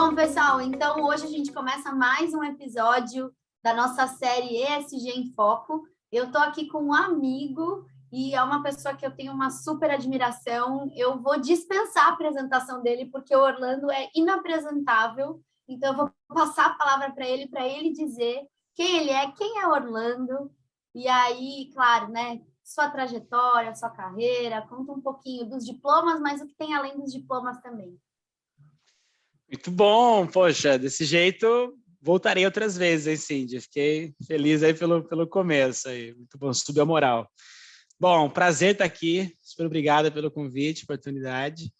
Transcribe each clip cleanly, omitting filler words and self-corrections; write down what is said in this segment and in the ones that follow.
Bom, pessoal, então hoje a gente começa mais um episódio da nossa série ESG em Foco. Eu estou aqui com um amigo e é uma pessoa que eu tenho uma super admiração. Eu vou dispensar a apresentação dele porque o Orlando é inapresentável. Então eu vou passar a palavra para ele dizer quem ele é, quem é Orlando. E aí, claro, né, sua trajetória, sua carreira, conta um pouquinho dos diplomas, mas o que tem além dos diplomas também. Muito bom, poxa, desse jeito voltarei outras vezes, hein, Cindy? Fiquei feliz aí pelo começo aí, muito bom, subiu a moral. Bom, prazer estar aqui, super obrigada pelo convite, oportunidade.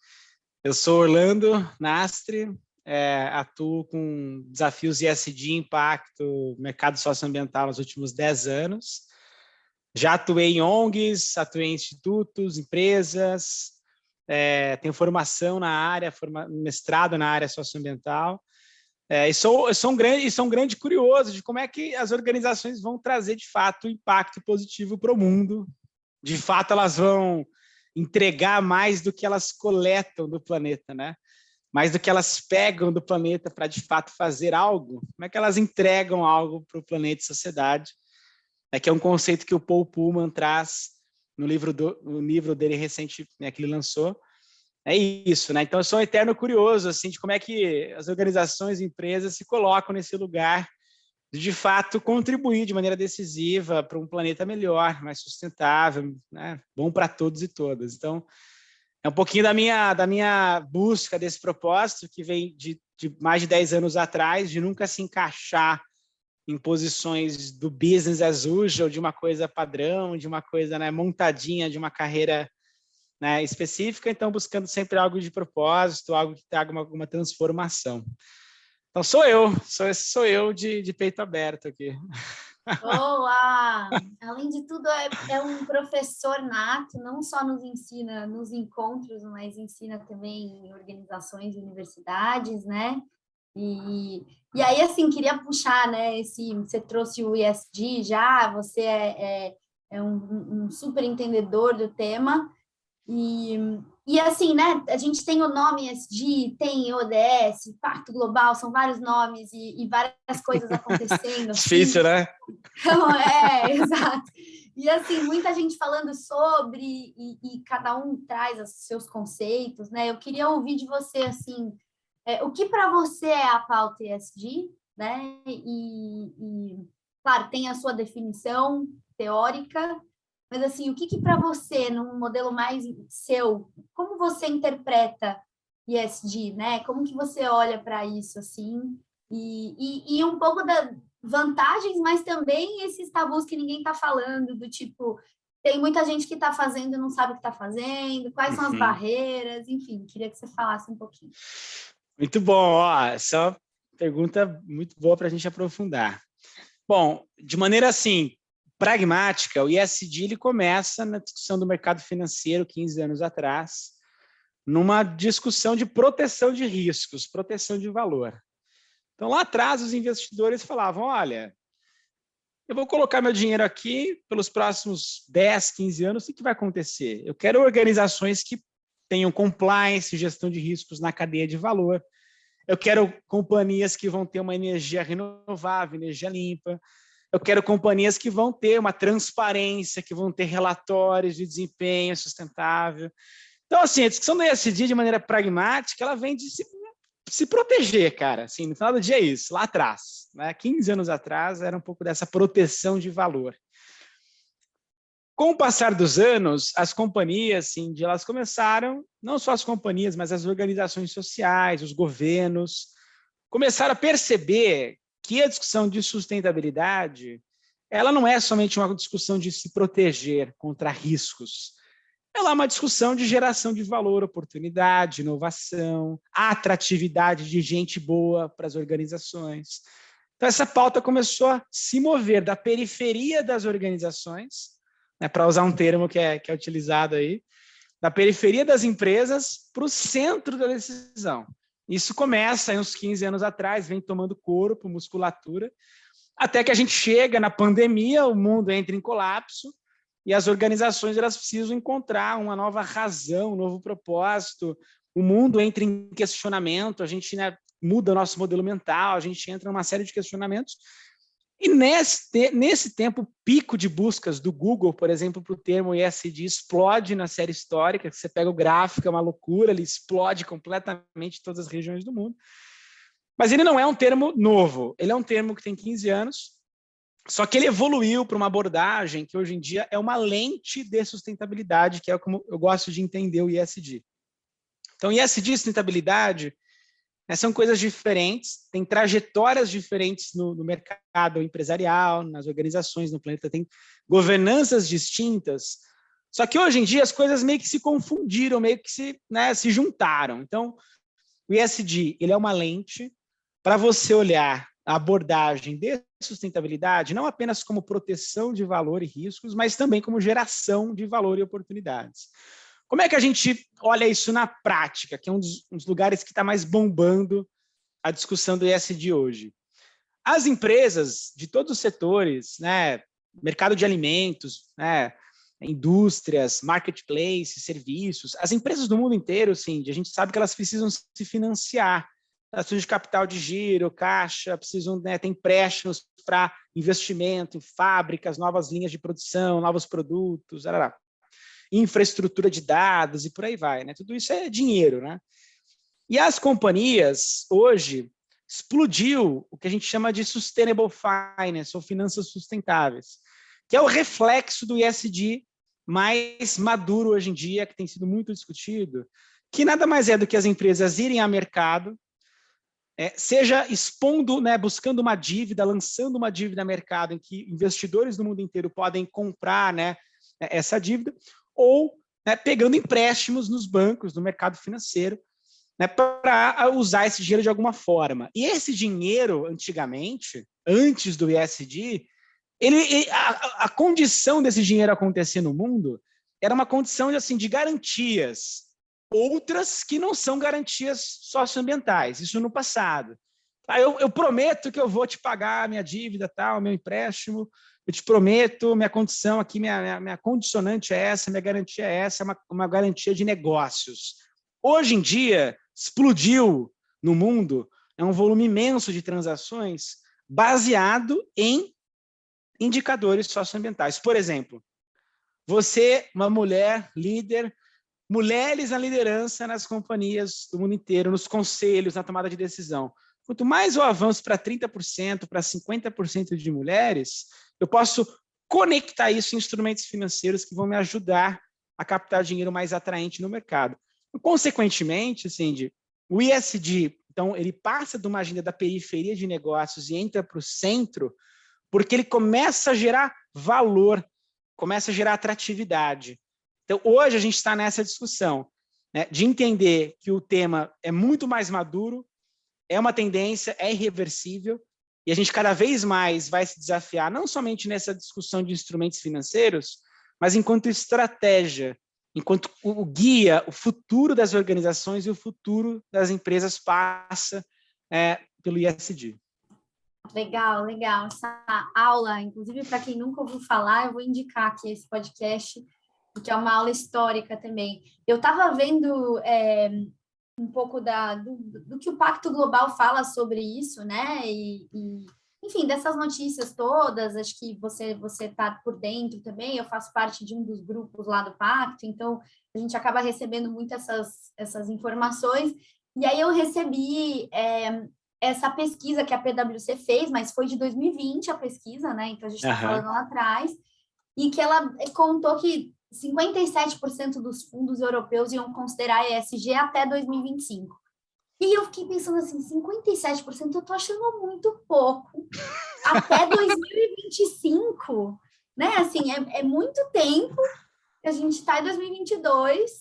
Eu sou Orlando Nastre, atuo com desafios ESG, impacto, mercado socioambiental nos últimos 10 anos. Já atuei em ONGs, atuei em institutos, empresas, tenho formação na área, mestrado na área socioambiental, e sou um grande curioso de como é que as organizações vão trazer, de fato, impacto positivo para o mundo. De fato, elas vão entregar mais do que elas coletam do planeta, né? Mais do que elas pegam do planeta para, de fato, fazer algo. Como é que elas entregam algo para o planeta e sociedade? Que é um conceito que o Paul Pullman traz no livro dele recente, né, que ele lançou. É isso, né? Então, eu sou um eterno curioso, assim, de como é que as organizações e empresas se colocam nesse lugar de fato, contribuir de maneira decisiva para um planeta melhor, mais sustentável, né? Bom para todos e todas. Então, é um pouquinho da minha busca desse propósito, que vem de mais de 10 anos atrás, de nunca se encaixar em posições do business as usual, de uma coisa padrão, de uma coisa, né, montadinha, de uma carreira, né, específica, então buscando sempre algo de propósito, algo que traga alguma transformação. Então sou eu de peito aberto aqui. Boa! Além de tudo, é um professor nato, não só nos ensina nos encontros, mas ensina também em organizações e universidades, né? E aí, assim, queria puxar, né? Você trouxe o ESG já, você é um super entendedor do tema. E assim, né, a gente tem o nome ESG, tem ODS, Pacto Global, são vários nomes e várias coisas acontecendo, assim. Difícil, né? Então, exato. E assim, muita gente falando sobre, e cada um traz os seus conceitos, né? Eu queria ouvir de você, assim, o que para você é a pauta ESG, né? Claro, tem a sua definição teórica, mas, assim, o que para você, num modelo mais seu, como você interpreta ESG, né? Como que você olha para isso, assim? E um pouco das vantagens, mas também esses tabus que ninguém está falando, do tipo, tem muita gente que está fazendo e não sabe o que está fazendo, quais são as barreiras, enfim, queria que você falasse um pouquinho. Muito bom, ó, essa é uma pergunta muito boa para a gente aprofundar. Bom, de maneira assim, pragmática, o ESG ele começa na discussão do mercado financeiro 15 anos atrás, numa discussão de proteção de riscos, proteção de valor. Então, lá atrás, os investidores falavam, olha, eu vou colocar meu dinheiro aqui pelos próximos 10, 15 anos, o que vai acontecer? Eu quero organizações que tenham compliance, gestão de riscos na cadeia de valor. Eu quero companhias que vão ter uma energia renovável, energia limpa. Eu quero companhias que vão ter uma transparência, que vão ter relatórios de desempenho sustentável. Então, assim, a discussão do ESG, de maneira pragmática, ela vem de se proteger, cara. Assim, no final do dia é isso, lá atrás, né? 15 anos atrás, era um pouco dessa proteção de valor. Com o passar dos anos, as companhias, assim, elas começaram, não só as companhias, mas as organizações sociais, os governos, começaram a perceber que a discussão de sustentabilidade, ela não é somente uma discussão de se proteger contra riscos. Ela é uma discussão de geração de valor, oportunidade, inovação, atratividade de gente boa para as organizações. Então, essa pauta começou a se mover da periferia das organizações, né, para usar um termo que é utilizado aí, da periferia das empresas para o centro da decisão. Isso começa aí uns 15 anos atrás, vem tomando corpo, musculatura, até que a gente chega na pandemia, o mundo entra em colapso, e as organizações elas precisam encontrar uma nova razão, um novo propósito, o mundo entra em questionamento, a gente, né, muda nosso modelo mental, a gente entra numa série de questionamentos. E nesse tempo, o pico de buscas do Google, por exemplo, para o termo ESG, explode na série histórica. Você pega o gráfico, é uma loucura, ele explode completamente em todas as regiões do mundo. Mas ele não é um termo novo, ele é um termo que tem 15 anos, só que ele evoluiu para uma abordagem que hoje em dia é uma lente de sustentabilidade, que é como eu gosto de entender o ESG. Então, ESG e sustentabilidade, né, são coisas diferentes, tem trajetórias diferentes no mercado empresarial, nas organizações, no planeta, tem governanças distintas, só que hoje em dia as coisas meio que se confundiram, meio que se juntaram. Então, o ESG, ele é uma lente para você olhar a abordagem de sustentabilidade, não apenas como proteção de valor e riscos, mas também como geração de valor e oportunidades. Como é que a gente olha isso na prática, que é um dos lugares que está mais bombando a discussão do ESG hoje? As empresas de todos os setores, né, mercado de alimentos, né, indústrias, marketplace, serviços, as empresas do mundo inteiro, sim, a gente sabe que elas precisam se financiar, elas precisam de capital de giro, caixa, precisam, né, ter empréstimos para investimento em fábricas, novas linhas de produção, novos produtos, infraestrutura de dados e por aí vai, né? Tudo isso é dinheiro, né? E as companhias, hoje, explodiu o que a gente chama de sustainable finance, ou finanças sustentáveis, que é o reflexo do ESG mais maduro hoje em dia, que tem sido muito discutido, que nada mais é do que as empresas irem ao mercado, seja expondo, né, buscando uma dívida, lançando uma dívida a mercado em que investidores do mundo inteiro podem comprar, né, essa dívida, ou, né, pegando empréstimos nos bancos, no mercado financeiro, né, para usar esse dinheiro de alguma forma. E esse dinheiro, antigamente, antes do ESG, a condição desse dinheiro acontecer no mundo era uma condição de garantias, outras que não são garantias socioambientais, isso no passado. Eu prometo que eu vou te pagar a minha dívida, tal, meu empréstimo, eu te prometo, minha condição aqui, minha condicionante é essa, minha garantia é essa, é uma garantia de negócios. Hoje em dia, explodiu no mundo, é um volume imenso de transações baseado em indicadores socioambientais. Por exemplo, você, uma mulher líder, mulheres na liderança nas companhias do mundo inteiro, nos conselhos, na tomada de decisão. Quanto mais eu avanço para 30%, para 50% de mulheres, eu posso conectar isso em instrumentos financeiros que vão me ajudar a captar dinheiro mais atraente no mercado. Consequentemente, Cindy, o ESG, então, ele passa de uma agenda da periferia de negócios e entra para o centro, porque ele começa a gerar valor, começa a gerar atratividade. Então, hoje a gente está nessa discussão, né, de entender que o tema é muito mais maduro, é uma tendência, é irreversível, e a gente cada vez mais vai se desafiar, não somente nessa discussão de instrumentos financeiros, mas enquanto estratégia, enquanto o guia, o futuro das organizações e o futuro das empresas passa pelo ESG. Legal, legal. Essa aula, inclusive, para quem nunca ouviu falar, eu vou indicar aqui esse podcast, porque é uma aula histórica também. Eu estava vendo um pouco do que o Pacto Global fala sobre isso, né? Enfim, dessas notícias todas, acho que você está por dentro também, eu faço parte de um dos grupos lá do Pacto, então a gente acaba recebendo muito essas informações, e aí eu recebi essa pesquisa que a PwC fez, mas foi de 2020 a pesquisa, né? Então a gente está falando lá atrás, e que ela contou que 57% dos fundos europeus iam considerar ESG até 2025. E eu fiquei pensando assim, 57% eu tô achando muito pouco. Até 2025, né? Assim, é muito tempo. A gente está em 2022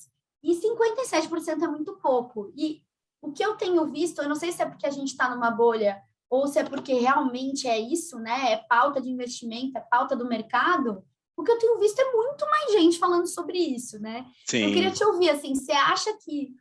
e 57% é muito pouco. E o que eu tenho visto, eu não sei se é porque a gente está numa bolha ou se é porque realmente é isso, né? É pauta de investimento, é pauta do mercado. O que eu tenho visto é muito mais gente falando sobre isso, né? Sim. Eu queria te ouvir, assim, você acha que...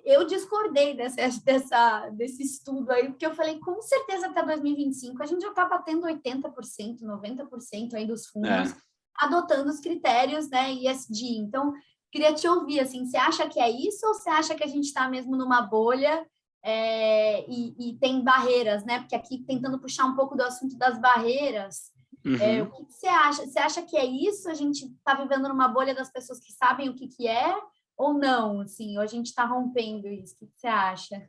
eu discordei desse estudo aí, porque eu falei, com certeza até 2025 a gente já está batendo 80%, 90% aí dos fundos adotando os critérios, né, ESG. Então, queria te ouvir, assim, você acha que é isso ou você acha que a gente está mesmo numa bolha e tem barreiras, né? Porque aqui, tentando puxar um pouco do assunto das barreiras, o que você acha? Você acha que é isso? A gente está vivendo numa bolha das pessoas que sabem o que é ou não? Assim, ou a gente está rompendo isso? O que você acha?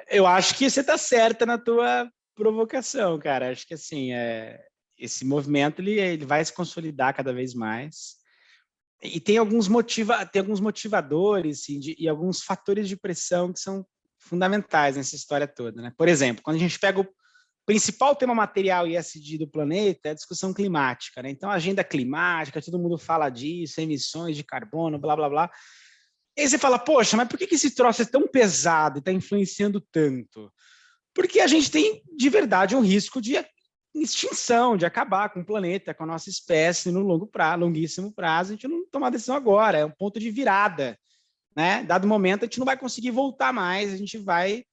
Eu acho que você está certa na tua provocação, cara. Acho que assim, esse movimento ele vai se consolidar cada vez mais. E tem alguns motivadores assim, e alguns fatores de pressão que são fundamentais nessa história toda, né? Por exemplo, quando a gente pega o principal tema material ESG do planeta, é a discussão climática, né? Então, a agenda climática, todo mundo fala disso, emissões de carbono, blá, blá, blá. E aí você fala, poxa, mas por que esse troço é tão pesado e está influenciando tanto? Porque a gente tem, de verdade, um risco de extinção, de acabar com o planeta, com a nossa espécie no longuíssimo prazo. A gente não tomar decisão agora, é um ponto de virada, né? Dado o momento, a gente não vai conseguir voltar mais, a gente vai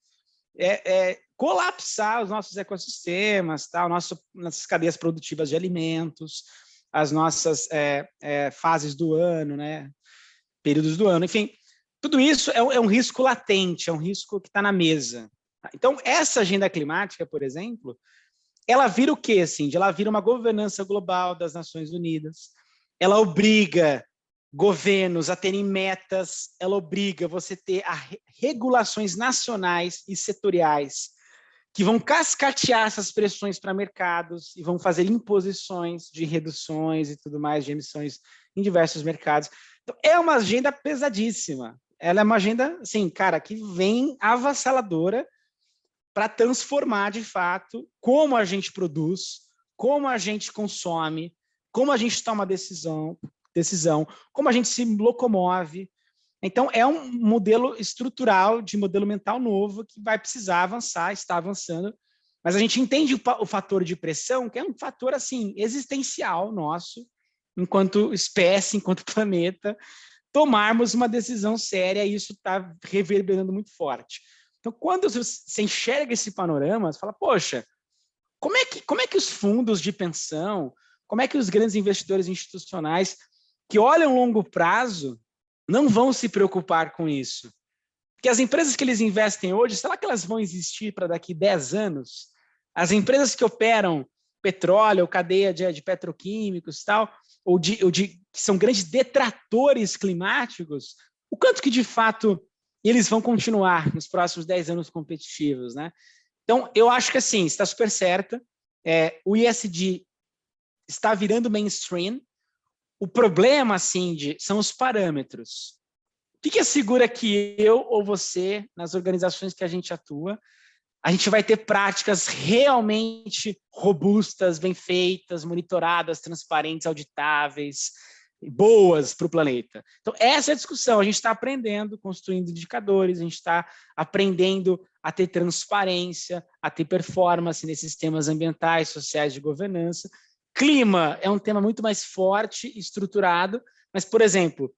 colapsar os nossos ecossistemas, tá? Nossas cadeias produtivas de alimentos, as nossas fases do ano, né? Períodos do ano, enfim, tudo isso é um risco latente, é um risco que está na mesa. Então, essa agenda climática, por exemplo, ela vira o quê? Assim? Ela vira uma governança global das Nações Unidas, ela obriga governos a terem metas, ela obriga você a ter regulações nacionais e setoriais que vão cascatear essas pressões para mercados e vão fazer imposições de reduções e tudo mais de emissões em diversos mercados. Então, é uma agenda pesadíssima. Ela é uma agenda, assim, cara, que vem avassaladora para transformar, de fato, como a gente produz, como a gente consome, como a gente toma decisão, como a gente se locomove. Então, é um modelo estrutural, de modelo mental novo, que vai precisar avançar, está avançando, mas a gente entende o fator de pressão, que é um fator, assim, existencial nosso, enquanto espécie, enquanto planeta, tomarmos uma decisão séria, e isso está reverberando muito forte. Então, quando você enxerga esse panorama, você fala, poxa, como é que os fundos de pensão, como é que os grandes investidores institucionais que olham longo prazo não vão se preocupar com isso? Porque as empresas que eles investem hoje, será que elas vão existir para daqui 10 anos? As empresas que operam petróleo, ou cadeia de petroquímicos, tal, que são grandes detratores climáticos, o quanto que, de fato, eles vão continuar nos próximos 10 anos competitivos, né? Então, eu acho que, assim, está super certa. O ESG está virando mainstream. O problema, Cindy, são os parâmetros. O que assegura que eu ou você, nas organizações que a gente atua, a gente vai ter práticas realmente robustas, bem feitas, monitoradas, transparentes, auditáveis, boas para o planeta? Então, essa é a discussão. A gente está aprendendo, construindo indicadores, a gente está aprendendo a ter transparência, a ter performance nesses temas ambientais, sociais, de governança. Clima é um tema muito mais forte, estruturado, mas, por exemplo,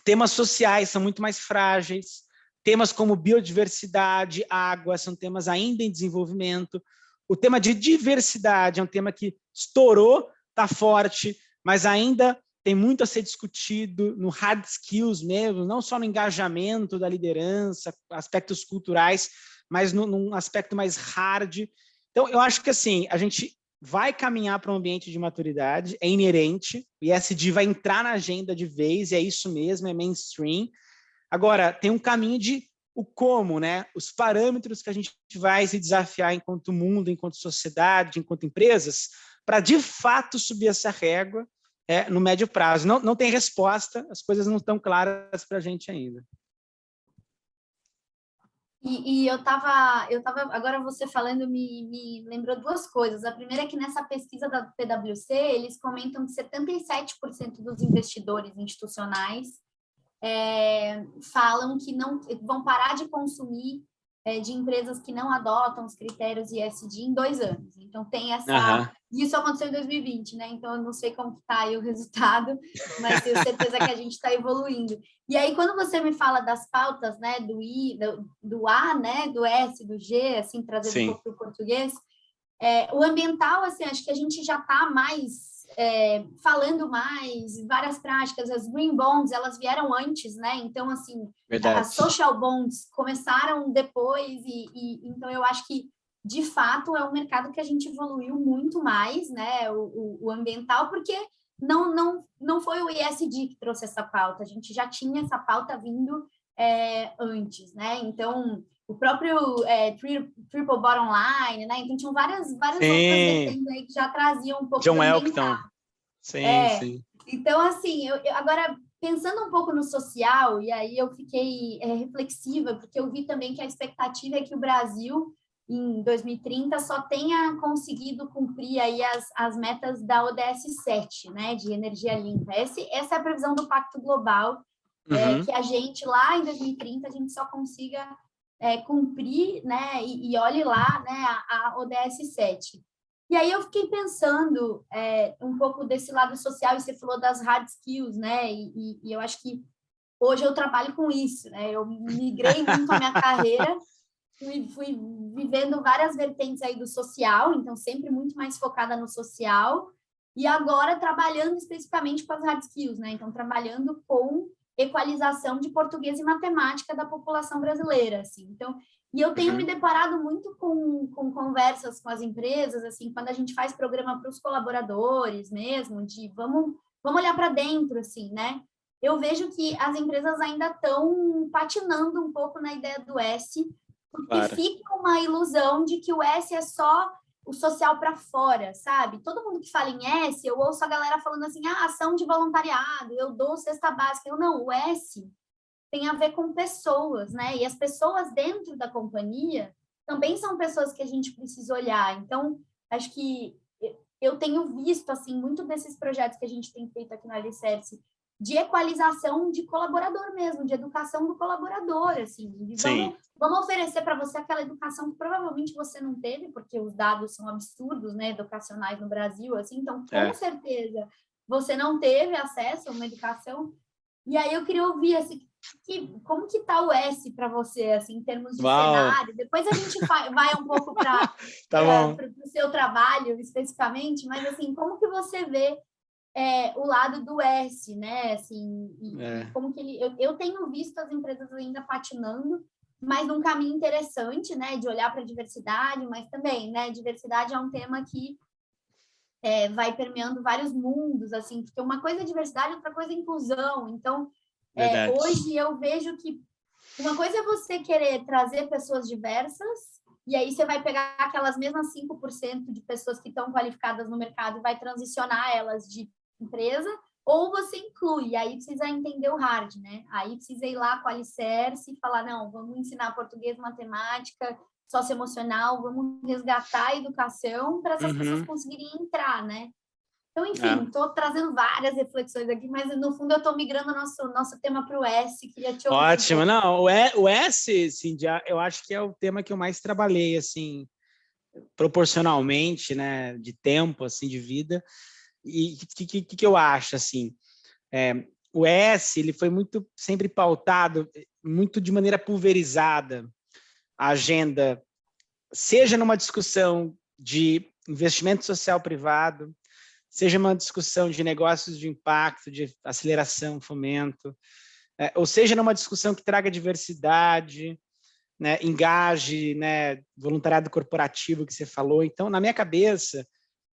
temas sociais são muito mais frágeis, temas como biodiversidade, água, são temas ainda em desenvolvimento. O tema de diversidade é um tema que estourou, está forte, mas ainda tem muito a ser discutido no hard skills mesmo, não só no engajamento da liderança, aspectos culturais, mas num aspecto mais hard. Então, eu acho que assim, a gente vai caminhar para um ambiente de maturidade, é inerente, o ESG vai entrar na agenda de vez, e é isso mesmo, é mainstream. Agora, tem um caminho de o como, né? Os parâmetros que a gente vai se desafiar enquanto mundo, enquanto sociedade, enquanto empresas, para de fato subir essa régua no médio prazo. Não tem resposta, as coisas não estão claras para a gente ainda. E eu tava, agora você falando me lembrou duas coisas. A primeira é que nessa pesquisa da PwC, eles comentam que 77% dos investidores institucionais falam que não vão parar de consumir de empresas que não adotam os critérios ESG em 2 anos. Então, tem essa... Isso aconteceu em 2020, né? Então, eu não sei como está aí o resultado, mas tenho certeza que a gente está evoluindo. E aí, quando você me fala das pautas, né, do A, né, do S, do G, assim, trazendo um pouco para o português, o ambiental, assim, acho que a gente já está mais falando mais, várias práticas, as green bonds, elas vieram antes, né? Então, assim, Verdade. as social bonds começaram depois, então eu acho que, de fato, é um mercado que a gente evoluiu muito mais, né? O ambiental, porque não foi o ESG que trouxe essa pauta, a gente já tinha essa pauta vindo antes, né? Então, o próprio Triple Bottom Line, né? Então, tinham várias outras vertentes aí que já traziam um pouco John do Elkington. Sim. Então, assim, agora, pensando um pouco no social, e aí eu fiquei reflexiva, porque eu vi também que a expectativa é que o Brasil, em 2030, só tenha conseguido cumprir aí as metas da ODS 7, né, de energia limpa. Essa é a previsão do Pacto Global, que a gente, lá em 2030, a gente só consiga cumprir, né, e olhe lá, né, a ODS 7. E aí eu fiquei pensando um pouco desse lado social, e você falou das hard skills, né, e eu acho que hoje eu trabalho com isso, né, eu migrei muito a minha carreira, fui vivendo várias vertentes aí do social, então sempre muito mais focada no social, e agora trabalhando especificamente com as hard skills, né, então trabalhando com equalização de português e matemática da população brasileira, assim. Então, e eu tenho me deparado muito com conversas com as empresas, assim, quando a gente faz programa para os colaboradores mesmo, de vamos olhar para dentro, assim, né? Eu vejo que as empresas ainda estão patinando um pouco na ideia do S, porque fica uma ilusão de que o S é só o social para fora, sabe? Todo mundo que fala em S, eu ouço a galera falando assim, ação de voluntariado, eu dou cesta básica. Eu não, o S tem a ver com pessoas, né? E as pessoas dentro da companhia também são pessoas que a gente precisa olhar. Então, acho que eu tenho visto, assim, muito desses projetos que a gente tem feito aqui no Alicerce, de equalização de colaborador mesmo, de educação do colaborador, assim, vamos oferecer para você aquela educação que provavelmente você não teve, porque os dados são absurdos, né, educacionais no Brasil, assim, então, com certeza, você não teve acesso a uma educação. E aí eu queria ouvir, assim, como que tá o S para você, assim, em termos de cenário? Depois a gente vai um pouco para o seu trabalho, especificamente, mas, assim, como que você vê o lado do S, né? Assim, como que eu tenho visto as empresas ainda patinando, mas num caminho interessante, né? De olhar para a diversidade, mas também, né? Diversidade é um tema que vai permeando vários mundos, assim, porque uma coisa é diversidade, outra coisa é inclusão. Então, hoje eu vejo que uma coisa é você querer trazer pessoas diversas, e aí você vai pegar aquelas mesmas 5% de pessoas que estão qualificadas no mercado e vai transicionar elas de empresa, ou você inclui, e aí precisa entender o hard, né? Aí precisa ir lá com a Alicerce e falar, não, vamos ensinar português, matemática, socioemocional, vamos resgatar a educação para essas pessoas conseguirem entrar, né? Então, enfim, estou trazendo várias reflexões aqui, mas no fundo eu estou migrando o nosso tema para o S, queria te ouvir. Ótimo, não, o S, Cíndia, eu acho que é o tema que eu mais trabalhei, assim, proporcionalmente, né, de tempo, assim, de vida. E o que eu acho, assim, o S, ele foi muito sempre pautado, muito de maneira pulverizada, a agenda, seja numa discussão de investimento social privado, seja uma discussão de negócios de impacto, de aceleração, fomento, ou seja numa discussão que traga diversidade, né, engaje, né, voluntariado corporativo que você falou. Então, na minha cabeça,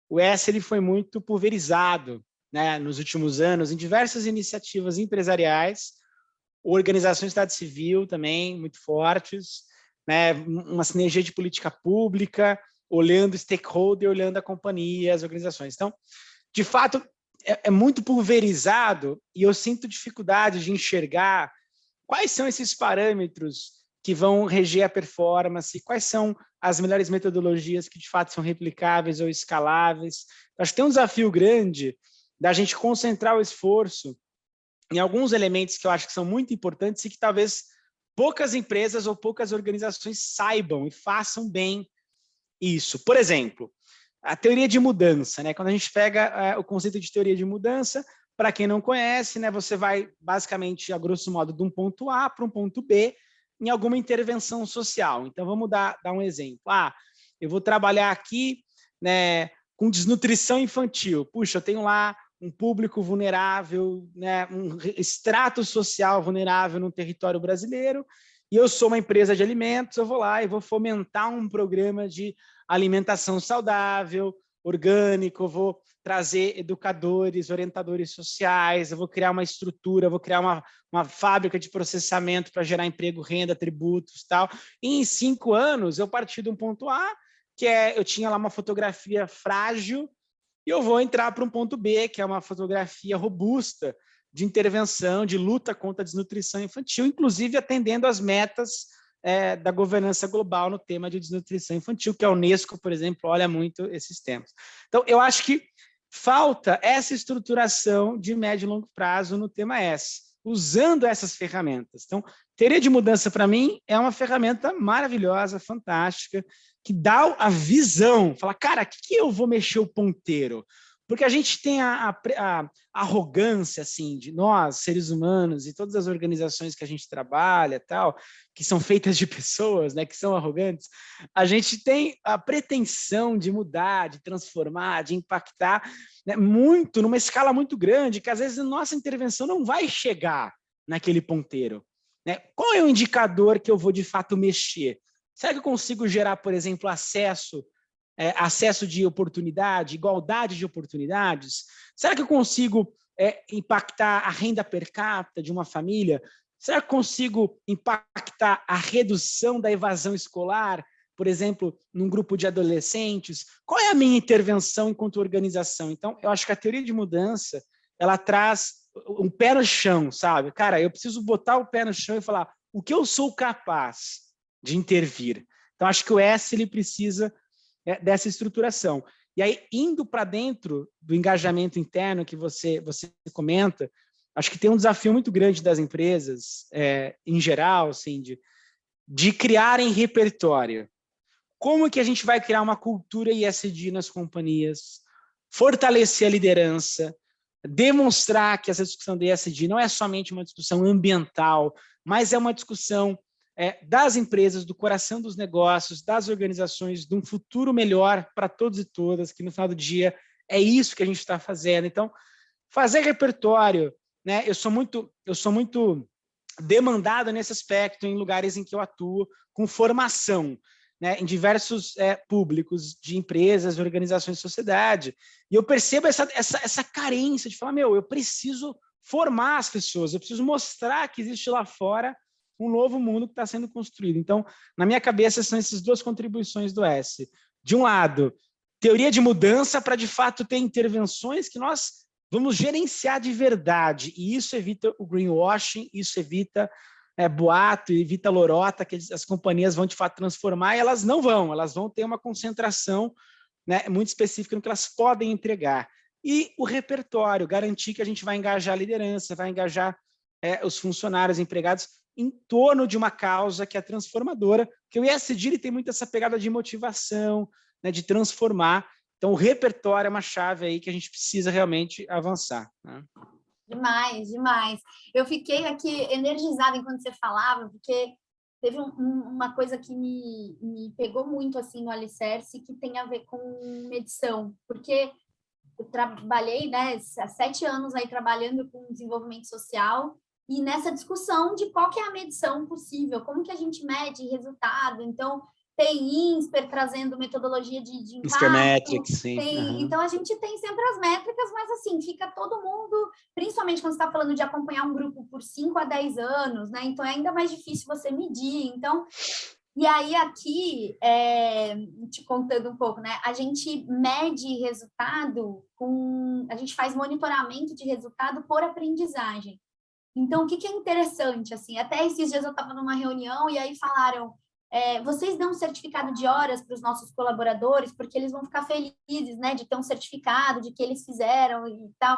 o S ele foi muito pulverizado, né, nos últimos anos em diversas iniciativas empresariais, organizações de Estado Civil também muito fortes, né, uma sinergia de política pública, olhando stakeholder, olhando a companhia, as organizações. Então, de fato, é muito pulverizado e eu sinto dificuldade de enxergar quais são esses parâmetros que vão reger a performance, quais são as melhores metodologias que de fato são replicáveis ou escaláveis. Acho que tem um desafio grande da gente concentrar o esforço em alguns elementos que eu acho que são muito importantes e que talvez poucas empresas ou poucas organizações saibam e façam bem isso. Por exemplo, a teoria de mudança, né? Quando a gente pega o conceito de teoria de mudança, para quem não conhece, né, você vai basicamente, a grosso modo, de um ponto A para um ponto B em alguma intervenção social. Então, vamos dar um exemplo. Eu vou trabalhar aqui, né, com desnutrição infantil. Puxa, eu tenho lá um público vulnerável, né, um extrato social vulnerável no território brasileiro, e eu sou uma empresa de alimentos, eu vou lá e vou fomentar um programa de alimentação saudável, orgânico, eu vou trazer educadores, orientadores sociais, eu vou criar uma estrutura, eu vou criar uma fábrica de processamento para gerar emprego, renda, tributos, tal. E em 5 anos, eu parti de um ponto A, que eu tinha lá uma fotografia frágil, e eu vou entrar para um ponto B, que é uma fotografia robusta de intervenção, de luta contra a desnutrição infantil, inclusive atendendo às metas da governança global no tema de desnutrição infantil, que a Unesco, por exemplo, olha muito esses temas. Então, eu acho que falta essa estruturação de médio e longo prazo no tema S, usando essas ferramentas. Então, teoria de mudança, para mim, é uma ferramenta maravilhosa, fantástica, que dá a visão, fala, cara, o que eu vou mexer o ponteiro? Porque a gente tem a arrogância, assim, de nós, seres humanos, e todas as organizações que a gente trabalha, tal, que são feitas de pessoas, né, que são arrogantes, a gente tem a pretensão de mudar, de transformar, de impactar, né, muito, numa escala muito grande, que às vezes a nossa intervenção não vai chegar naquele ponteiro. Né? Qual é o indicador que eu vou, de fato, mexer? Será que eu consigo gerar, por exemplo, acesso de oportunidade, igualdade de oportunidades? Será que eu consigo impactar a renda per capita de uma família? Será que eu consigo impactar a redução da evasão escolar, por exemplo, num grupo de adolescentes? Qual é a minha intervenção enquanto organização? Então, eu acho que a teoria de mudança, ela traz um pé no chão, sabe? Cara, eu preciso botar o pé no chão e falar o que eu sou capaz de intervir. Então, acho que o S ele precisa dessa estruturação. E aí, indo para dentro do engajamento interno que você comenta, acho que tem um desafio muito grande das empresas, em geral, assim, de criarem repertório. Como que a gente vai criar uma cultura ESG nas companhias, fortalecer a liderança, demonstrar que essa discussão de ESG não é somente uma discussão ambiental, mas é uma discussão das empresas, do coração dos negócios, das organizações, de um futuro melhor para todos e todas, que no final do dia é isso que a gente está fazendo. Então, fazer repertório, né? Eu sou muito demandado nesse aspecto em lugares em que eu atuo com formação, né, em diversos públicos de empresas, organizações de sociedade. E eu percebo essa carência de falar, eu preciso formar as pessoas, eu preciso mostrar que existe lá fora um novo mundo que está sendo construído. Então, na minha cabeça, são essas duas contribuições do S. De um lado, teoria de mudança para, de fato, ter intervenções que nós vamos gerenciar de verdade. E isso evita o greenwashing, isso evita boato, evita lorota, que as companhias vão, de fato, transformar, e elas não vão, elas vão ter uma concentração, né, muito específica no que elas podem entregar. E o repertório, garantir que a gente vai engajar a liderança, vai engajar os funcionários, empregados, em torno de uma causa que é transformadora, porque o ESG ele tem muito essa pegada de motivação, né, de transformar. Então, o repertório é uma chave aí que a gente precisa realmente avançar. Né? Demais, demais. Eu fiquei aqui energizada enquanto você falava, porque teve uma coisa que me pegou muito assim no alicerce, que tem a ver com medição, porque eu trabalhei, né, há 7 anos aí trabalhando com desenvolvimento social, e nessa discussão de qual que é a medição possível, como que a gente mede resultado. Então, tem INSPER trazendo metodologia de impacto. INSPERmetrics, sim. Então, a gente tem sempre as métricas, mas assim, fica todo mundo, principalmente quando você está falando de acompanhar um grupo por 5 a 10 anos, né? Então, é ainda mais difícil você medir. Então, e aí aqui, te contando um pouco, né? A gente mede resultado a gente faz monitoramento de resultado por aprendizagem. Então, o que é interessante, assim, até esses dias eu estava numa reunião e aí falaram, vocês dão um certificado de horas para os nossos colaboradores, porque eles vão ficar felizes, né, de ter um certificado, de que eles fizeram e tal.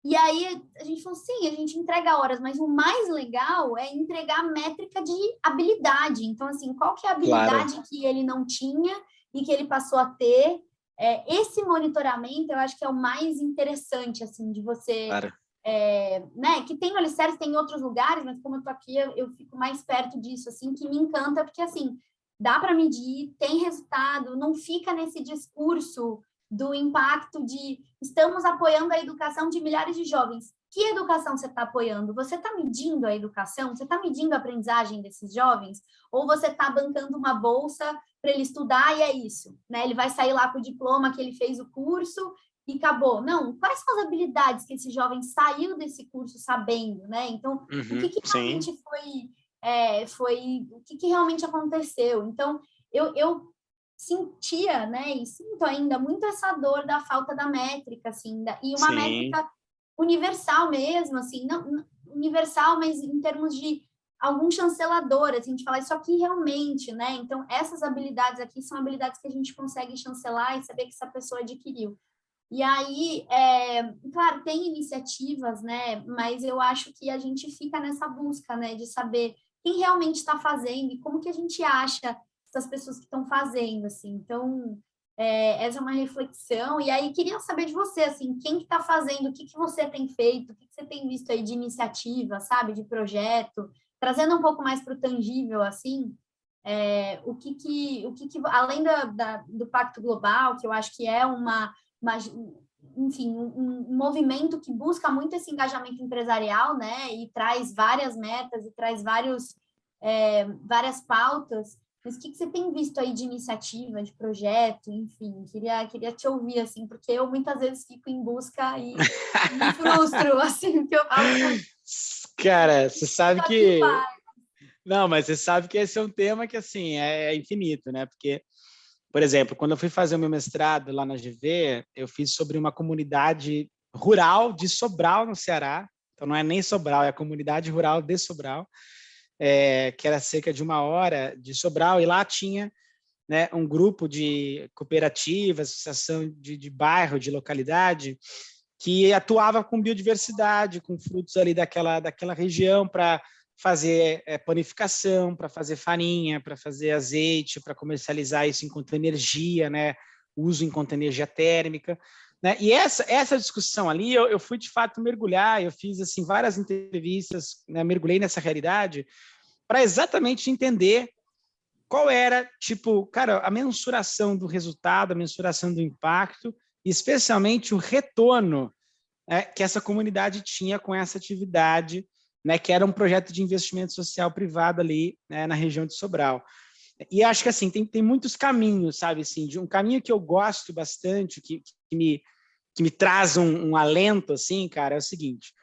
E aí a gente falou, sim, a gente entrega horas, mas o mais legal é entregar a métrica de habilidade. Então, assim, qual que é a habilidade que ele não tinha e que ele passou a ter? Esse monitoramento, eu acho que é o mais interessante, assim, de você... Claro. Né, que tem no Alicerce, tem em outros lugares, mas como eu tô aqui, eu fico mais perto disso, assim, que me encanta, porque, assim, dá para medir, tem resultado, não fica nesse discurso do impacto de estamos apoiando a educação de milhares de jovens. Que educação você está apoiando? Você está medindo a educação? Você está medindo a aprendizagem desses jovens? Ou você está bancando uma bolsa para ele estudar e é isso, né? Ele vai sair lá com o diploma que ele fez o curso e acabou. Não, quais são as habilidades que esse jovem saiu desse curso sabendo, né? Então, o que realmente o que realmente aconteceu? Então, eu sentia, né, e sinto ainda muito essa dor da falta da métrica, assim, e uma métrica universal mesmo, assim, não universal, mas em termos de algum chancelador, assim, a gente falar isso aqui realmente, né? Então, essas habilidades aqui são habilidades que a gente consegue chancelar e saber que essa pessoa adquiriu. E aí, claro, tem iniciativas, né? Mas eu acho que a gente fica nessa busca, né? De saber quem realmente está fazendo e como que a gente acha essas pessoas que estão fazendo, assim. Então, essa é uma reflexão. E aí, queria saber de você, assim, quem que está fazendo, o que que você tem feito, o que que você tem visto aí de iniciativa, sabe? De projeto, trazendo um pouco mais para o tangível, assim, o que além do Pacto Global, que eu acho que é enfim, um movimento que busca muito esse engajamento empresarial, né, e traz várias metas e traz várias pautas. Mas o que você tem visto aí de iniciativa, de projeto, enfim, queria te ouvir, assim, porque eu muitas vezes fico em busca e me frustro, assim, que eu falo... Cara, você sabe que... Não, mas você sabe que esse é um tema que, assim, é infinito, né? Porque, por exemplo, quando eu fui fazer o meu mestrado lá na GV, eu fiz sobre uma comunidade rural de Sobral, no Ceará. Então, não é nem Sobral, é a comunidade rural de Sobral, que era cerca de 1 hora de Sobral, e lá tinha, né, um grupo de cooperativas, associação de bairro, de localidade, que atuava com biodiversidade, com frutos ali daquela região para fazer panificação, para fazer farinha, para fazer azeite, para comercializar isso enquanto energia, né, uso enquanto energia térmica, né? E essa discussão ali, eu fui de fato mergulhar, eu fiz assim várias entrevistas, né, mergulhei nessa realidade para exatamente entender qual era, tipo, cara, a mensuração do resultado, a mensuração do impacto, especialmente o retorno, que essa comunidade tinha com essa atividade, né, que era um projeto de investimento social privado ali, né, na região de Sobral. E acho que assim tem muitos caminhos, sabe, assim, de um caminho que eu gosto bastante, que me traz um alento, assim, cara, é o seguinte: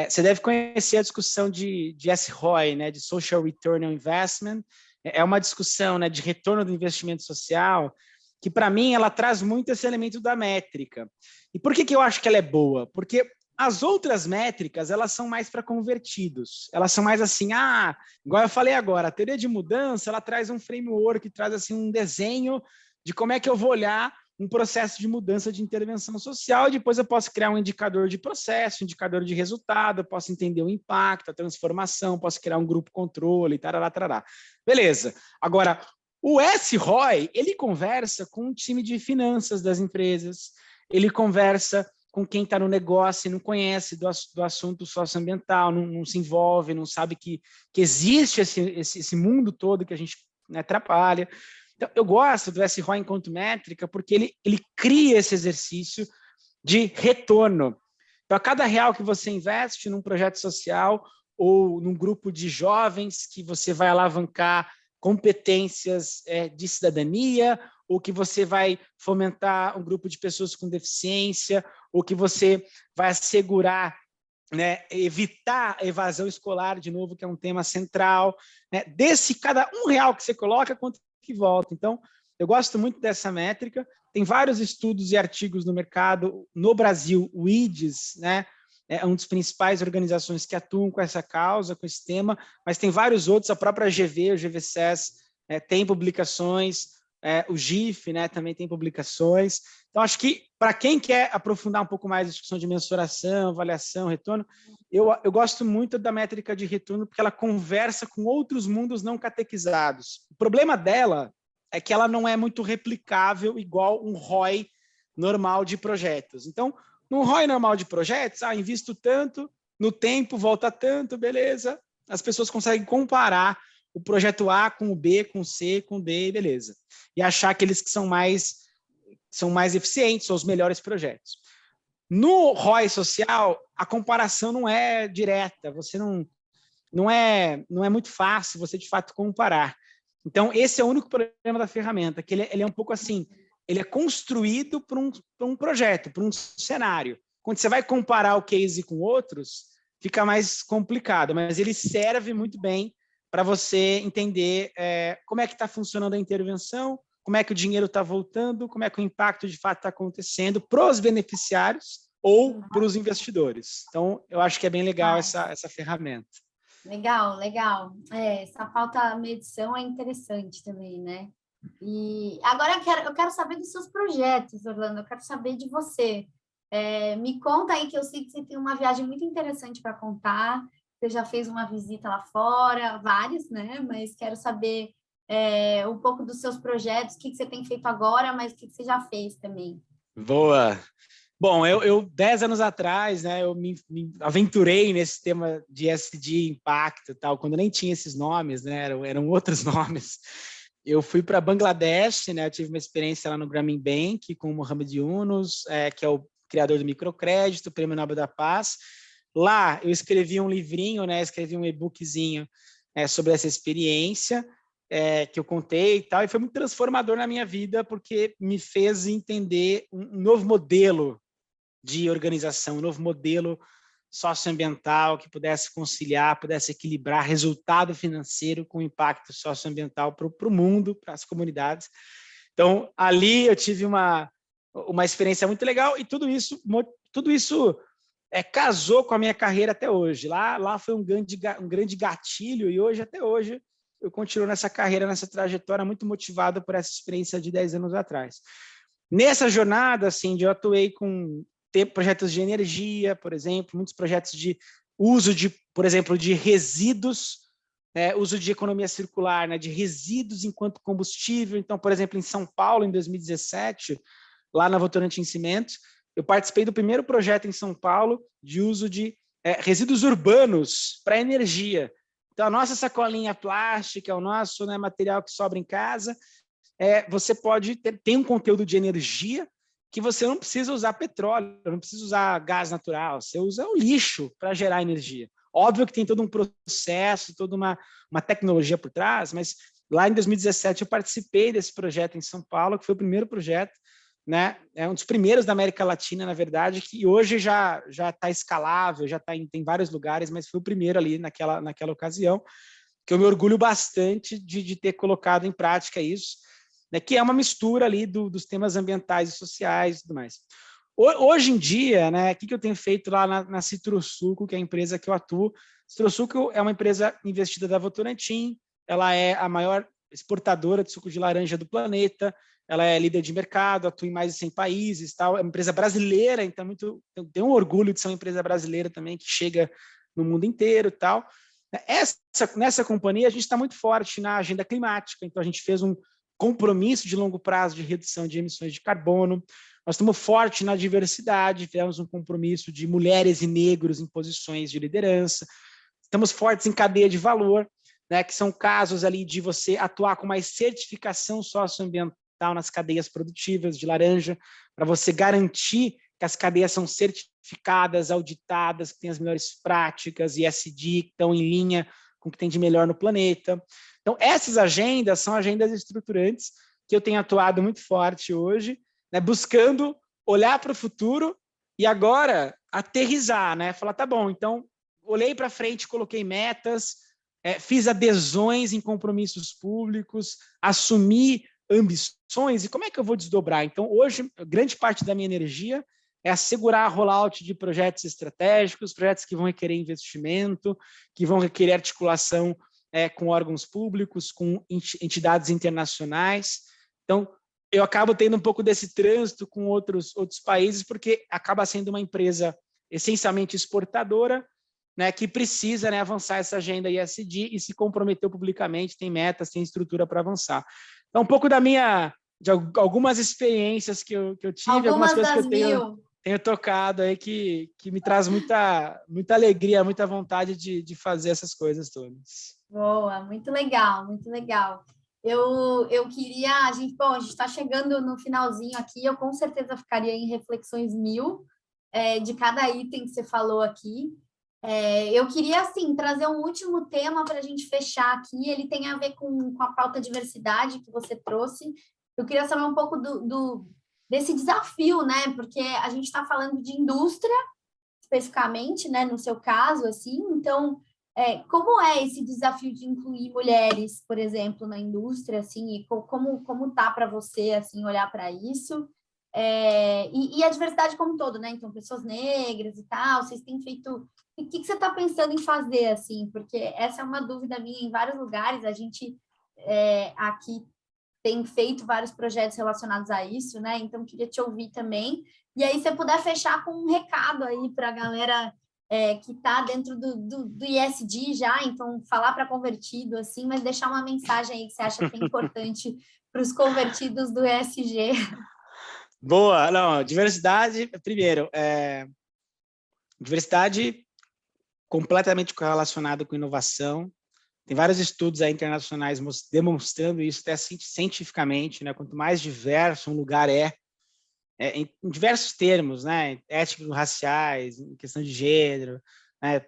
você deve conhecer a discussão de SROI, né, de Social Return on Investment. É uma discussão, né, de retorno do investimento social, que para mim ela traz muito esse elemento da métrica. E por que eu acho que ela é boa? Porque as outras métricas, elas são mais para convertidos. Elas são mais assim, igual eu falei agora, a teoria de mudança, ela traz um framework, traz assim um desenho de como é que eu vou olhar um processo de mudança de intervenção social, e depois eu posso criar um indicador de processo, um indicador de resultado, eu posso entender o impacto, a transformação, posso criar um grupo controle, tarará, tarará. Beleza. Agora, o SROI, ele conversa com o time de finanças das empresas, ele conversa com quem está no negócio e não conhece do assunto socioambiental, não se envolve, não sabe que existe esse mundo todo que a gente, né, atrapalha. Então, eu gosto do SROI enquanto métrica porque ele cria esse exercício de retorno. Então, a cada real que você investe num projeto social ou num grupo de jovens que você vai alavancar competências de cidadania, ou que você vai fomentar um grupo de pessoas com deficiência, ou que você vai assegurar, né, evitar a evasão escolar, de novo, que é um tema central, né? Desse cada R$1 que você coloca, quanto que volta. Então, eu gosto muito dessa métrica. Tem vários estudos e artigos no mercado. No Brasil, o IDES, né, é uma das principais organizações que atuam com essa causa, com esse tema, mas tem vários outros, a própria GV, o GVSES, tem publicações, o GIF, né, também tem publicações. Então, acho que para quem quer aprofundar um pouco mais a discussão de mensuração, avaliação, retorno, eu gosto muito da métrica de retorno, porque ela conversa com outros mundos não catequizados. O problema dela é que ela não é muito replicável igual um ROI normal de projetos. Então, num ROI normal de projetos, invisto tanto, no tempo volta tanto, beleza. As pessoas conseguem comparar o projeto A com o B, com o C, com o D, beleza. E achar aqueles que são mais são mais eficientes, são os melhores projetos. No ROI social, a comparação não é direta, você não é muito fácil você, de fato, comparar. Então, esse é o único problema da ferramenta, que ele é um pouco assim, ele é construído para um projeto, para um cenário. Quando você vai comparar o case com outros, fica mais complicado, mas ele serve muito bem para você entender como é que está funcionando a intervenção, como é que o dinheiro está voltando, como é que o impacto de fato está acontecendo para os beneficiários ou para os investidores. Então, eu acho que é bem legal essa ferramenta. Legal, legal. Essa pauta medição é interessante também, né? E agora eu quero saber dos seus projetos, Orlando, eu quero saber de você. Me conta aí, que eu sei que você tem uma viagem muito interessante para contar, você já fez uma visita lá fora, várias, né? Mas quero saber um pouco dos seus projetos, o que você tem feito agora, mas o que você já fez também. Boa! Bom, eu 10 anos atrás, né, eu me aventurei nesse tema de ESG, impacto e tal, quando nem tinha esses nomes, né, eram outros nomes. Eu fui para Bangladesh, né, eu tive uma experiência lá no Grameen Bank com o Mohamed Yunus, que é o criador do microcrédito, Prêmio Nobel da Paz. Lá eu escrevi um livrinho, né, escrevi um e-bookzinho sobre essa experiência, que eu contei e tal, e foi muito transformador na minha vida, porque me fez entender um novo modelo de organização, um novo modelo socioambiental que pudesse conciliar, pudesse equilibrar resultado financeiro com impacto socioambiental para o mundo, para as comunidades. Então, ali eu tive uma experiência muito legal, e tudo isso casou com a minha carreira até hoje. Lá foi um grande gatilho, e até hoje, eu continuo nessa carreira, nessa trajetória, muito motivado por essa experiência de 10 anos atrás. Nessa jornada, assim, eu atuei com projetos de energia, por exemplo, muitos projetos de uso por exemplo, de resíduos, uso de economia circular, né, de resíduos enquanto combustível. Então, por exemplo, em São Paulo, em 2017, lá na Votorantim Cimentos, eu participei do primeiro projeto em São Paulo de uso de resíduos urbanos para energia. Então, a nossa sacolinha plástica, o nosso, né, material que sobra em casa, você pode ter um conteúdo de energia que você não precisa usar petróleo, não precisa usar gás natural, você usa o lixo para gerar energia. Óbvio que tem todo um processo, toda uma tecnologia por trás, mas lá em 2017 eu participei desse projeto em São Paulo, que foi o primeiro projeto, né? É um dos primeiros da América Latina, na verdade, que hoje já está escalável, já tem vários lugares, mas foi o primeiro ali naquela ocasião, que eu me orgulho bastante de ter colocado em prática isso, né, que é uma mistura ali dos temas ambientais e sociais e tudo mais. Hoje em dia, né, o que eu tenho feito lá na Citrosuco, que é a empresa que eu atuo? Citrosuco é uma empresa investida da Votorantim, ela é a maior exportadora de suco de laranja do planeta, ela é líder de mercado, atua em mais de 100 países, tal. É uma empresa brasileira, então tenho um orgulho de ser uma empresa brasileira também, que chega no mundo inteiro e tal. Nessa companhia, a gente está muito forte na agenda climática, então a gente fez um compromisso de longo prazo de redução de emissões de carbono. Nós estamos fortes na diversidade, tivemos um compromisso de mulheres e negros em posições de liderança. Estamos fortes em cadeia de valor, né, que são casos ali de você atuar com mais certificação socioambiental nas cadeias produtivas de laranja, para você garantir que as cadeias são certificadas, auditadas, que têm as melhores práticas, ESG, que estão em linha com o que tem de melhor no planeta. Então, essas agendas são agendas estruturantes que eu tenho atuado muito forte hoje, né, buscando olhar para o futuro e agora aterrissar, né? Falar, tá bom, então olhei para frente, coloquei metas, fiz adesões em compromissos públicos, assumi ambições, e como é que eu vou desdobrar? Então, hoje, grande parte da minha energia é assegurar rollout de projetos estratégicos, projetos que vão requerer investimento, que vão requerer articulação com órgãos públicos, com entidades internacionais. Então, eu acabo tendo um pouco desse trânsito com outros países, porque acaba sendo uma empresa essencialmente exportadora, né, que precisa, né, avançar essa agenda ESG e se comprometeu publicamente, tem metas, tem estrutura para avançar. Então, um pouco de algumas experiências que eu tive, algumas coisas que eu tenho tocado aí que me traz muita alegria, muita vontade de fazer essas coisas todas. Boa, muito legal, muito legal. eu queria, a gente está chegando no finalzinho aqui, eu com certeza ficaria em reflexões mil, de cada item que você falou aqui. Eu queria, assim, trazer um último tema para a gente fechar aqui, ele tem a ver com a pauta diversidade que você trouxe. Eu queria saber um pouco desse desafio, né? Porque a gente está falando de indústria, especificamente, né? No seu caso, assim, então, como é esse desafio de incluir mulheres, por exemplo, na indústria, assim, e como tá para você, assim, olhar para isso? E a diversidade como um todo, né? Então, pessoas negras e tal, vocês têm feito... O que você está pensando em fazer, assim? Porque essa é uma dúvida minha em vários lugares. A gente aqui tem feito vários projetos relacionados a isso, né? Então, queria te ouvir também. E aí, se você puder fechar com um recado aí para a galera que está dentro do ISD já, então, falar para convertido, assim, mas deixar uma mensagem aí que você acha que é importante para os convertidos do ESG. Boa, não, diversidade, primeiro, diversidade completamente correlacionada com inovação. Tem vários estudos aí internacionais demonstrando isso até cientificamente, né? Quanto mais diverso um lugar em diversos termos, né? Étnico-raciais, em questão de gênero, né?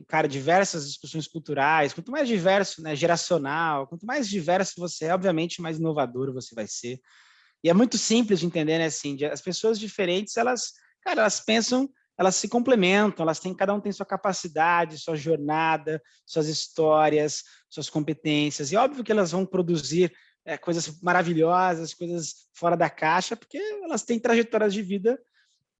Cara, diversas discussões culturais. Quanto mais diverso, né? Geracional, quanto mais diverso você é, obviamente, mais inovador você vai ser. E é muito simples de entender, né? Assim, as pessoas diferentes, elas pensam, elas se complementam, cada um tem sua capacidade, sua jornada, suas histórias, suas competências. E óbvio que elas vão produzir coisas maravilhosas, coisas fora da caixa, porque elas têm trajetórias de vida,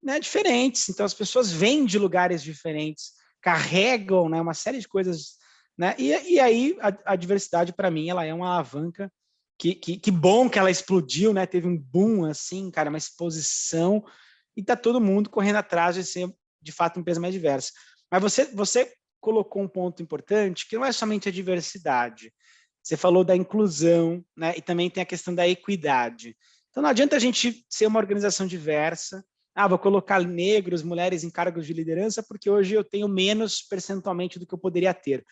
né, diferentes. Então, as pessoas vêm de lugares diferentes, carregam, né, uma série de coisas, né? E aí, a diversidade, para mim, ela é uma alavanca. Que bom que ela explodiu, né? Teve um boom, assim, cara, uma exposição, e tá todo mundo correndo atrás de ser, de fato, uma empresa mais diversa. Mas você colocou um ponto importante, que não é somente a diversidade. Você falou da inclusão, né? E também tem a questão da equidade. Então, não adianta a gente ser uma organização diversa. Vou colocar negros, mulheres em cargos de liderança, porque hoje eu tenho menos percentualmente do que eu poderia ter.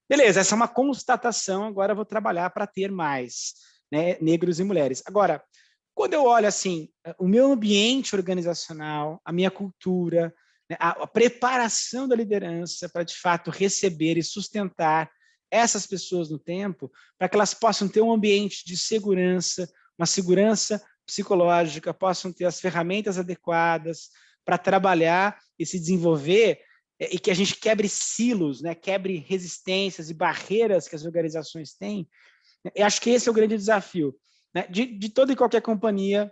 Beleza, essa é uma constatação, agora eu vou trabalhar para ter mais, né, negros e mulheres. Agora, quando eu olho assim, o meu ambiente organizacional, a minha cultura, né, a preparação da liderança para, de fato, receber e sustentar essas pessoas no tempo, para que elas possam ter um ambiente de segurança, uma segurança psicológica, possam ter as ferramentas adequadas para trabalhar e se desenvolver, e que a gente quebre silos, né, quebre resistências e barreiras que as organizações têm. Eu acho que esse é o grande desafio, né, de toda e qualquer companhia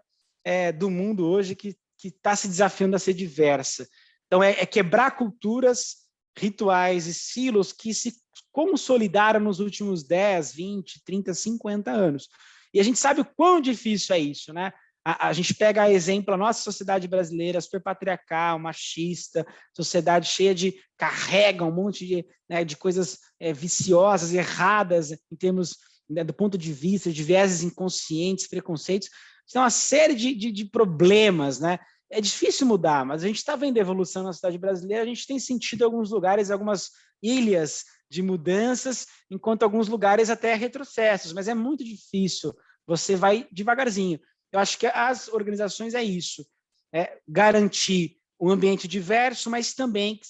do mundo hoje que está se desafiando a ser diversa. Então, quebrar culturas, rituais e silos que se consolidaram nos últimos 10, 20, 30, 50 anos. E a gente sabe o quão difícil é isso, né? A gente pega a exemplo a nossa sociedade brasileira, super patriarcal, machista, sociedade cheia de... carrega um monte de coisas viciosas, erradas, em termos, né, do ponto de vista de vieses inconscientes, preconceitos. Então, uma série de problemas, né? É difícil mudar, mas a gente está vendo a evolução na sociedade brasileira, a gente tem sentido em alguns lugares, algumas ilhas de mudanças, enquanto alguns lugares até retrocessos, mas é muito difícil, você vai devagarzinho. Eu acho que as organizações é isso, garantir um ambiente diverso, mas também que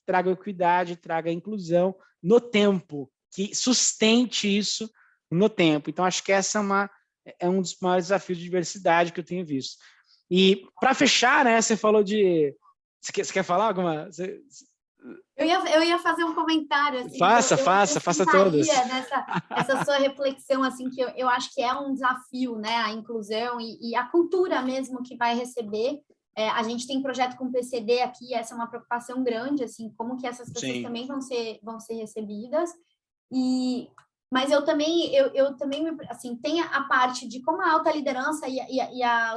traga equidade, traga inclusão no tempo, que sustente isso no tempo. Então, acho que essa é um dos maiores desafios de diversidade que eu tenho visto. E, para fechar, né, você falou de... Você quer falar alguma... Eu ia fazer um comentário, assim, faça todos. Essa sua reflexão, assim, que eu acho que é um desafio, né, a inclusão e a cultura mesmo que vai receber. A gente tem projeto com PCD aqui, essa é uma preocupação grande, assim, como que essas pessoas também vão ser recebidas. Mas eu também, assim, tem a parte de como a alta liderança e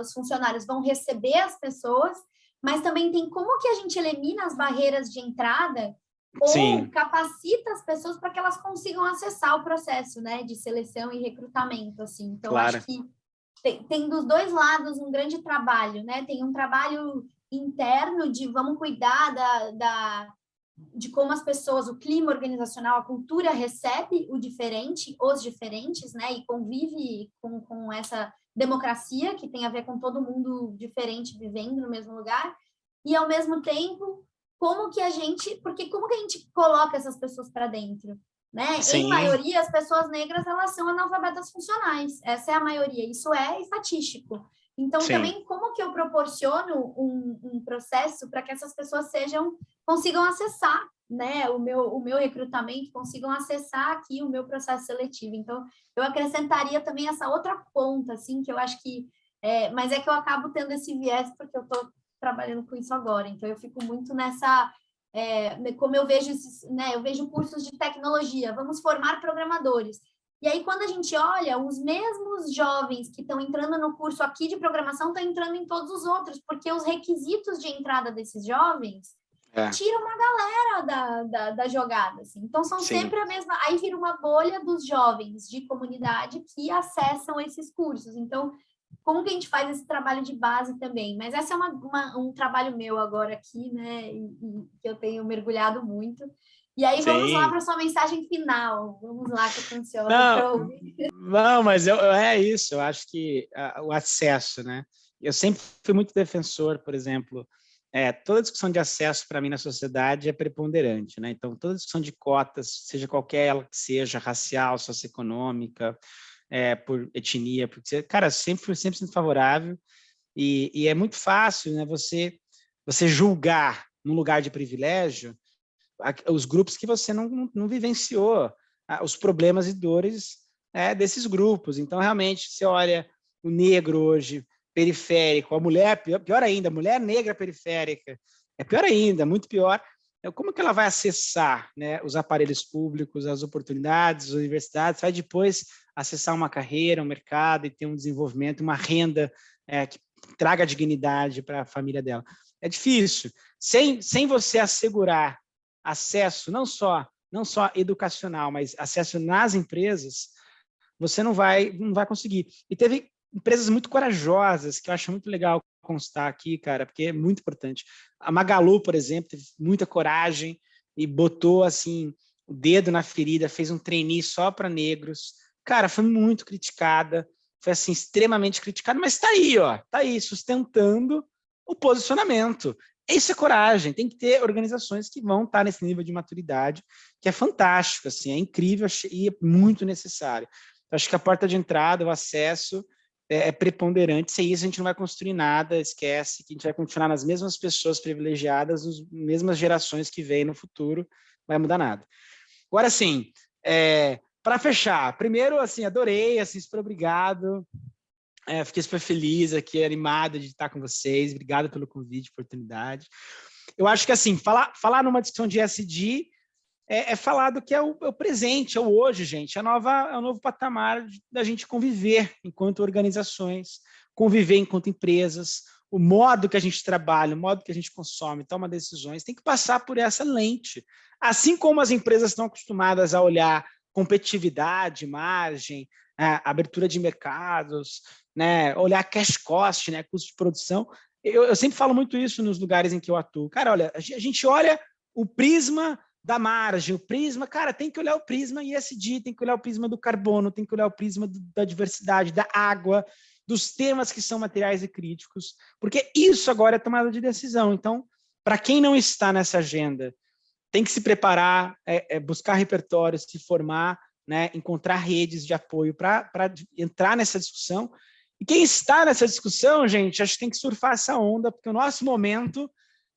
os funcionários vão receber as pessoas, mas também tem como que a gente elimina as barreiras de entrada ou capacita as pessoas para que elas consigam acessar o processo, né, de seleção e recrutamento, assim. Então, acho que tem dos dois lados um grande trabalho, né? Tem um trabalho interno de vamos cuidar de como as pessoas, o clima organizacional, a cultura recebe o diferente, os diferentes, né? E convive com essa democracia que tem a ver com todo mundo diferente vivendo no mesmo lugar. E, ao mesmo tempo, como que a gente coloca essas pessoas para dentro? Né? Em Sim, maioria, as pessoas negras, elas são analfabetas funcionais. Essa é a maioria. Isso é estatístico. Então, sim, também, como que eu proporciono um processo para que essas pessoas consigam acessar, né, o meu recrutamento, consigam acessar aqui o meu processo seletivo. Então, eu acrescentaria também essa outra ponta, assim, que eu acho que... mas é que eu acabo tendo esse viés porque eu estou trabalhando com isso agora. Então, eu fico muito nessa... como eu vejo né, eu vejo cursos de tecnologia, vamos formar programadores. E aí, quando a gente olha, os mesmos jovens que estão entrando no curso aqui de programação estão entrando em todos os outros, porque os requisitos de entrada desses jovens tiram uma galera da jogada. Assim. Então, são sim. sempre a mesma... Aí vira uma bolha dos jovens de comunidade que acessam esses cursos. Então, como que a gente faz esse trabalho de base também? Mas esse é um trabalho meu agora aqui, né? E que eu tenho mergulhado muito. E aí, vamos lá Sim. para a sua mensagem final. Vamos lá, que eu estou ansiosa Não, para ouvir. não, mas é isso. Eu acho que o acesso, né? Eu sempre fui muito defensor, por exemplo, toda discussão de acesso para mim na sociedade é preponderante, né? Então, toda discussão de cotas, seja qualquer ela que seja, racial, socioeconômica, por etnia, porque, cara, sempre fui sempre favorável e é muito fácil, né? Você julgar num lugar de privilégio os grupos que você não vivenciou, os problemas e dores desses grupos. Então, realmente, você olha o negro hoje, periférico, a mulher, pior ainda, a mulher negra periférica, é pior ainda, muito pior. Como que ela vai acessar, né, os aparelhos públicos, as oportunidades, as universidades, vai depois acessar uma carreira, um mercado e ter um desenvolvimento, uma renda que traga dignidade para a família dela? É difícil. Sem você assegurar acesso não só educacional, mas acesso nas empresas, você não vai conseguir. E teve empresas muito corajosas, que eu acho muito legal constar aqui, cara, porque é muito importante. A Magalu, por exemplo, teve muita coragem e botou assim o dedo na ferida, fez um trainee só para negros. Cara, foi muito criticada, foi assim extremamente criticada, mas está aí, ó, tá aí sustentando o posicionamento. Isso é coragem, tem que ter organizações que vão estar nesse nível de maturidade, que é fantástico, assim, é incrível e é muito necessário. Acho que a porta de entrada, o acesso é preponderante. Sem isso, a gente não vai construir nada, esquece que a gente vai continuar nas mesmas pessoas privilegiadas, nas mesmas gerações que vêm no futuro, não vai mudar nada. Agora, assim, para fechar, primeiro, assim, adorei, assim, super obrigado. Fiquei super feliz aqui, animado de estar com vocês. Obrigado pelo convite, oportunidade. Eu acho que, assim, falar numa discussão de ESG falar do que é o presente, é o hoje, gente. É o novo patamar da gente conviver enquanto organizações, conviver enquanto empresas, o modo que a gente trabalha, o modo que a gente consome, toma decisões, tem que passar por essa lente. Assim como as empresas estão acostumadas a olhar competitividade, margem, abertura de mercados, né, olhar cash cost, né, custo de produção. Eu sempre falo muito isso nos lugares em que eu atuo. Cara, olha, a gente olha o prisma da margem, o prisma, cara, tem que olhar o prisma ESG, tem que olhar o prisma do carbono, tem que olhar o prisma da diversidade, da água, dos temas que são materiais e críticos, porque isso agora é tomada de decisão. Então, para quem não está nessa agenda, tem que se preparar, buscar repertórios, se formar, né, encontrar redes de apoio para entrar nessa discussão. E quem está nessa discussão, gente, acho que tem que surfar essa onda, porque o nosso momento,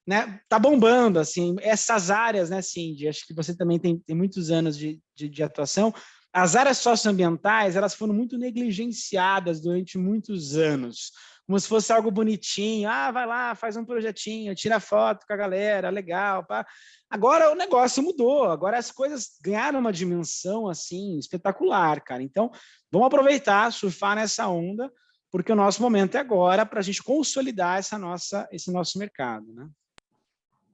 né, tá bombando, assim, essas áreas, né, Cindy, acho que você também tem muitos anos de atuação, as áreas socioambientais, elas foram muito negligenciadas durante muitos anos, como se fosse algo bonitinho, vai lá, faz um projetinho, tira foto com a galera, legal, pá. Agora o negócio mudou, agora as coisas ganharam uma dimensão, assim, espetacular, cara, então vamos aproveitar, surfar nessa onda, porque o nosso momento é agora para a gente consolidar esse nosso mercado, né?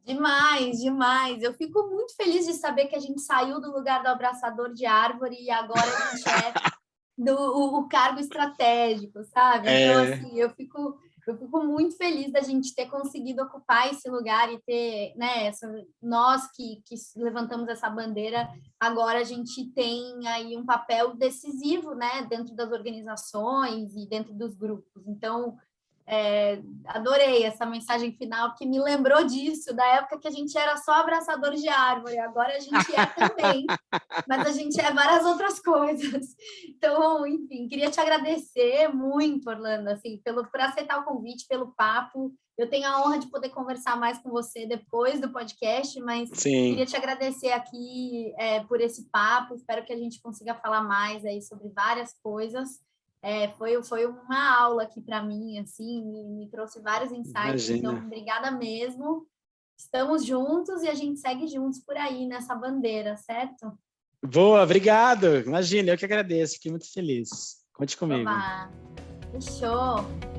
Demais, demais. Eu fico muito feliz de saber que a gente saiu do lugar do abraçador de árvore e agora a gente o cargo estratégico, sabe? Então, assim, eu fico eu fico muito feliz da gente ter conseguido ocupar esse lugar e ter, né, nós que levantamos essa bandeira, agora a gente tem aí um papel decisivo, né, dentro das organizações e dentro dos grupos. Então, adorei essa mensagem final, que me lembrou disso, da época que a gente era só abraçador de árvore, agora a gente é também, mas a gente é várias outras coisas. Então, enfim, queria te agradecer muito, Orlando, assim, por aceitar o convite, pelo papo. Eu tenho a honra de poder conversar mais com você depois do podcast, mas queria te agradecer aqui por esse papo. Espero que a gente consiga falar mais aí sobre várias coisas. Foi uma aula aqui para mim, assim, me trouxe vários insights. Imagina. Então, obrigada mesmo. Estamos juntos e a gente segue juntos por aí nessa bandeira, certo? Boa, obrigado. Imagina, eu que agradeço, fiquei muito feliz. Conte comigo. Oba. Fechou.